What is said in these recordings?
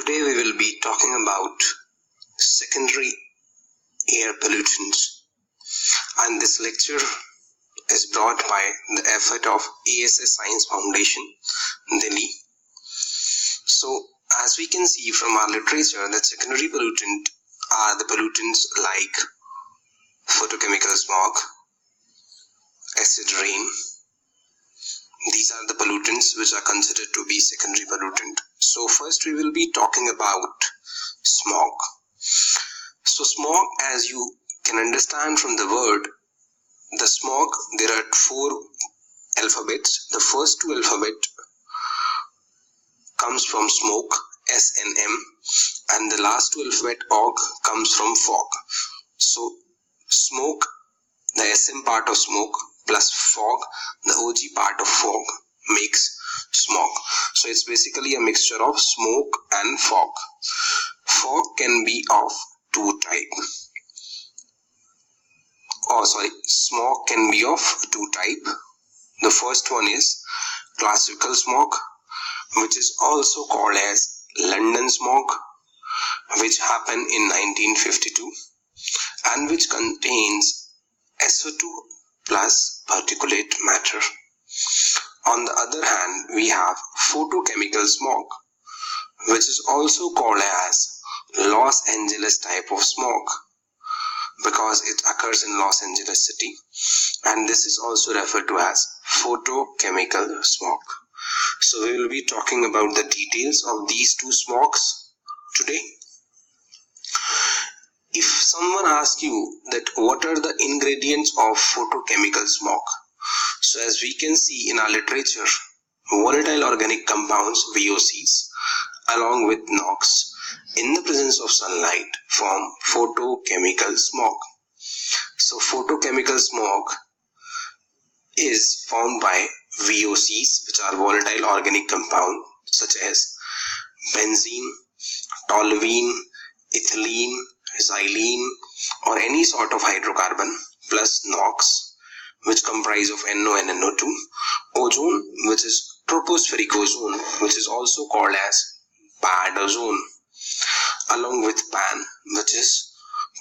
Today we will be talking about secondary air pollutants, and this lecture is brought by the effort of A.S.S. Science Foundation, Delhi. So, as we can see from our literature, that secondary pollutant are the pollutants like photochemical smog, acid rain. These are the pollutants which are considered to be secondary pollutant. So first we will be talking about smog. So smog, as you can understand from the word, the smog, there are 4 alphabets. The first 2 alphabet comes from smoke, S and M, and the last 2 alphabet og comes from fog. So smoke, the SM part of smoke, plus fog, the OG part of fog, makes smog. So it's basically a mixture of smoke and fog. Fog can be of 2 types. Smog can be of 2 types. The first one is classical smog, which is also called as London smog, which happened in 1952 and which contains SO2 plus particulate matter. On the other hand, we have photochemical smog, which is also called as Los Angeles type of smog, because it occurs in Los Angeles city, and this is also referred to as photochemical smog. So we will be talking about the details of these 2 smogs today. If someone asks you that what are the ingredients of photochemical smog, so as we can see in our literature, volatile organic compounds VOCs along with NOx in the presence of sunlight form photochemical smog. So photochemical smog is formed by VOCs, which are volatile organic compounds such as benzene, toluene, ethylene, xylene, or any sort of hydrocarbon, plus NOx, which comprise of NO and NO2, ozone, which is tropospheric ozone, which is also called as bad ozone, along with PAN, which is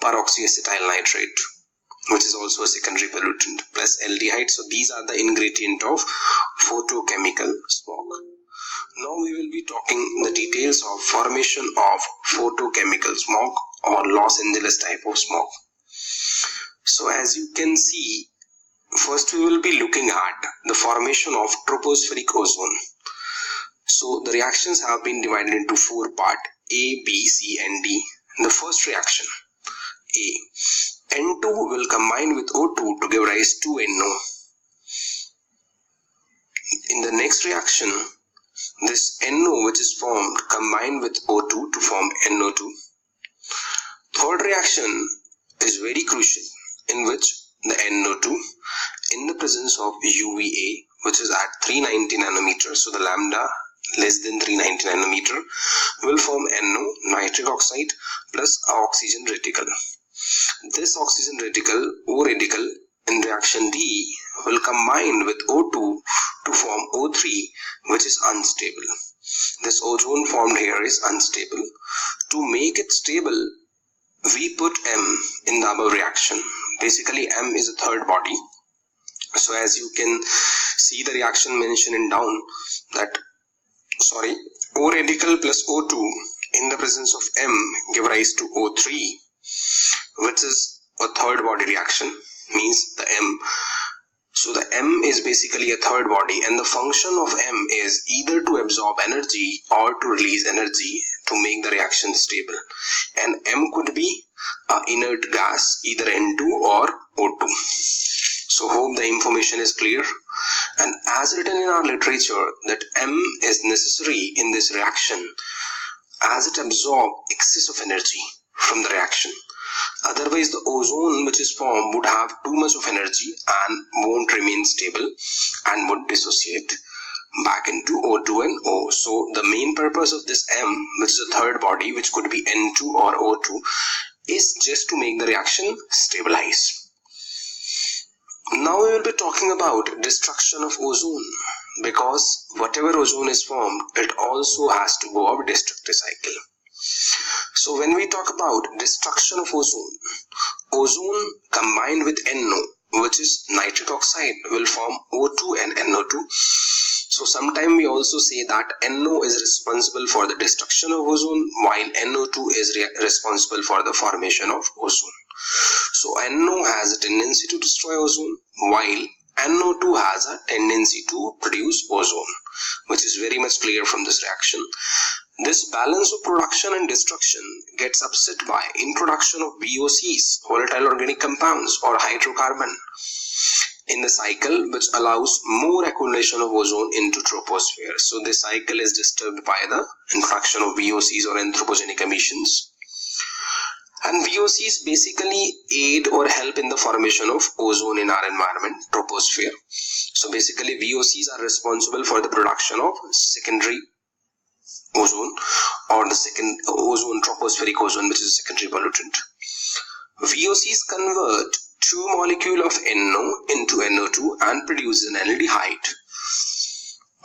peroxyacetyl nitrate, which is also a secondary pollutant, plus aldehyde. So these are the ingredient of photochemical smog. Now we will be talking the details of formation of photochemical smog or Los Angeles type of smog. So as you can see, first we will be looking at the formation of tropospheric ozone. So the reactions have been divided into 4 parts, A, B, C and D. The first reaction, A, N2 will combine with O2 to give rise to NO. In the next reaction, this NO which is formed combined with O2 to form NO2. Third reaction is very crucial, in which the NO2 in the presence of UVA, which is at 390 nanometer, so the lambda less than 390 nanometer, will form NO, nitric oxide, plus oxygen radical. This oxygen radical, O radical, in reaction D will combine with O2 to form O3, which is unstable. This ozone formed here is unstable. To make it stable, we put M in the above reaction. Basically, M is a third body. So as you can see the reaction mentioned in down, that O radical plus O2 in the presence of M give rise to O3, which is a third body reaction, means the M. So the M is basically a third body, and the function of M is either to absorb energy or to release energy to make the reaction stable. And M could be an inert gas, either N2 or O2. So hope the information is clear. And as written in our literature, that M is necessary in this reaction as it absorbs excess of energy from the reaction. Otherwise, the ozone which is formed would have too much of energy and won't remain stable and would dissociate back into O2 and O. So the main purpose of this M, which is a third body, which could be N2 or O2, is just to make the reaction stabilize. Now we will be talking about destruction of ozone, because whatever ozone is formed, it also has to go up destructive cycle. So when we talk about destruction of ozone, ozone combined with NO, which is nitric oxide, will form O2 and NO2. So sometimes we also say that NO is responsible for the destruction of ozone, while NO2 is responsible for the formation of ozone. So NO has a tendency to destroy ozone, while NO2 has a tendency to produce ozone, which is very much clear from this reaction. This balance of production and destruction gets upset by introduction of VOCs, volatile organic compounds, or hydrocarbon in the cycle, which allows more accumulation of ozone into troposphere. So this cycle is disturbed by the introduction of VOCs or anthropogenic emissions. And VOCs basically aid or help in the formation of ozone in our environment, troposphere. So basically VOCs are responsible for the production of secondary ozone, or the second ozone, tropospheric ozone, which is a secondary pollutant. VOCs convert two molecules of NO into NO2 and produce an aldehyde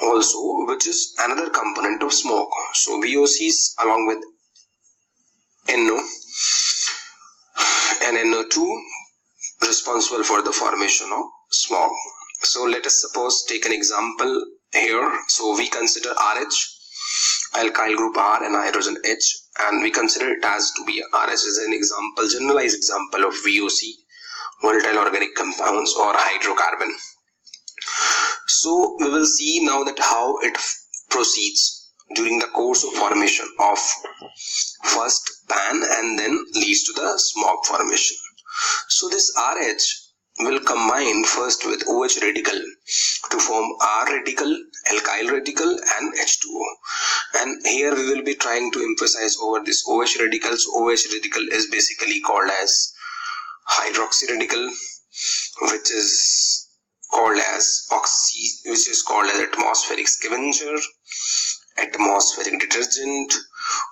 also, which is another component of smog. So VOCs along with NO and NO2 responsible for the formation of smog. So let us suppose take an example here. So we consider RH, alkyl group R and hydrogen H, and we consider it as to be RH as an example, generalized example of VOC, volatile organic compounds or hydrocarbon. So we will see now that how it proceeds during the course of formation of first PAN and then leads to the smog formation. So this RH will combine first with OH radical to form R radical, alkyl radical and H2O. And here we will be trying to emphasize over this OH radical. So OH radical is basically called as hydroxy radical, which is called as atmospheric scavenger, atmospheric detergent,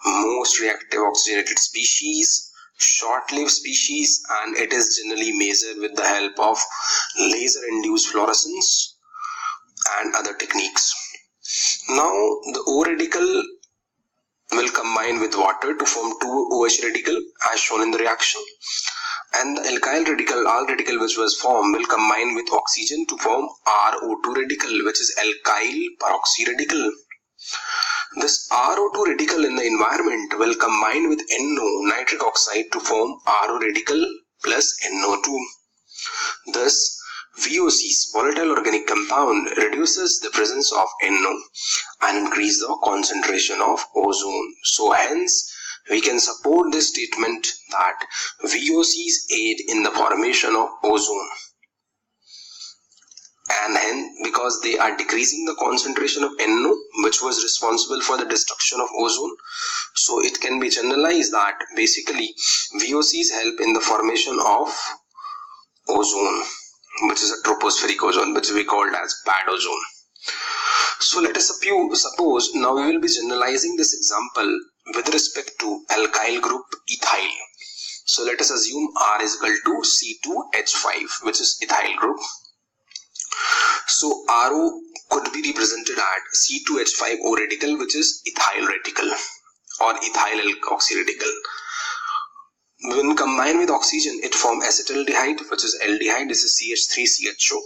most reactive oxygenated species, short-lived species, and it is generally measured with the help of laser-induced fluorescence and other techniques. Now the O radical will combine with water to form two OH radical as shown in the reaction, and the alkyl radical, R radical, which was formed will combine with oxygen to form RO2 radical, which is alkyl peroxy radical. This RO2 radical in the environment will combine with NO, nitric oxide, to form RO radical plus NO2. Thus, VOCs, volatile organic compound, reduces the presence of NO and increase the concentration of ozone. So hence, we can support this statement that VOCs aid in the formation of ozone. And hence, because they are decreasing the concentration of NO, which was responsible for the destruction of ozone, so it can be generalized that basically VOCs help in the formation of ozone, which is a tropospheric ozone, which we called as bad ozone. So let us suppose now we will be generalizing this example with respect to alkyl group ethyl. So let us assume R is equal to C2H5, which is ethyl group. So RO could be represented at C2H5O radical, which is ethyl radical or ethyl alkoxy radical. When combined with oxygen, it forms acetaldehyde, which is aldehyde. This is CH3CHO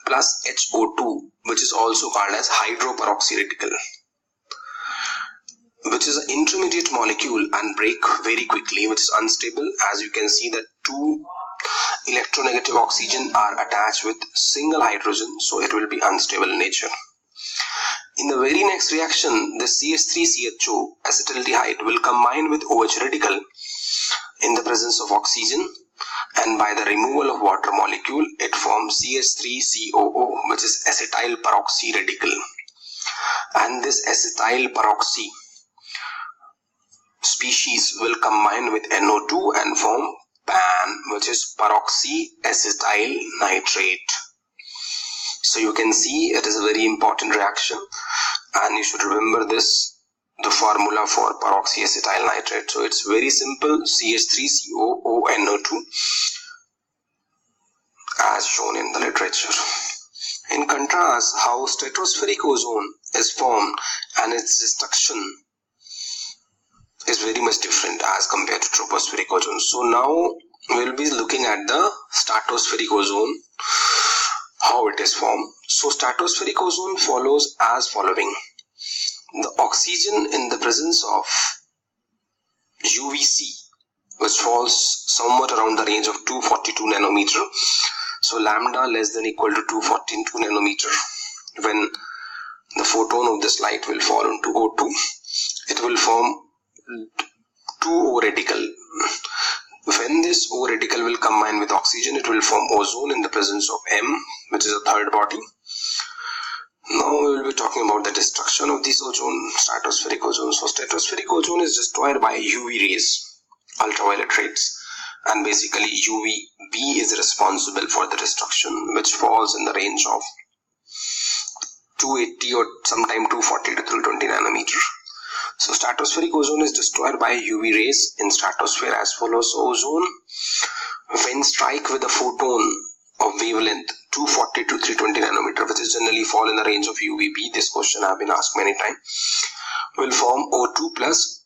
plus HO2, which is also called as hydroperoxy radical, which is an intermediate molecule and break very quickly, which is unstable. As you can see that two electronegative oxygen are attached with single hydrogen, so it will be unstable in nature. In the very next reaction, the CH3CHO acetaldehyde will combine with OH radical in the presence of oxygen, and by the removal of water molecule, it forms CH3COO, which is acetyl peroxy radical. And this acetyl peroxy species will combine with NO2 and form PAN, which is peroxy acetyl nitrate. So you can see it is a very important reaction, and you should remember this, the formula for peroxy acetyl nitrate. So it's very simple, CH3COO-NO2 as shown in the literature. In contrast, how stratospheric ozone is formed and its destruction is very much different as compared to tropospheric ozone. So now we will be looking at the stratospheric ozone, how it is formed. So stratospheric ozone follows as following. The oxygen in the presence of UVC, which falls somewhat around the range of 242 nanometer. So lambda less than equal to 242 nanometer. When the photon of this light will fall into O2, it will form 2O radical. When this O radical will combine with oxygen, it will form ozone in the presence of M, which is a third body. Now we will be talking about the destruction of this ozone, stratospheric ozone. So stratospheric ozone is destroyed by UV rays, ultraviolet rays, and basically UVB is responsible for the destruction, which falls in the range of 280 or sometime 240 to 320 nanometer. So stratospheric ozone is destroyed by UV rays in stratosphere as follows. Ozone, when strike with a photon of wavelength 240 to 320 nanometer, which is generally fall in the range of UVB, this question I have been asked many times, will form O2 plus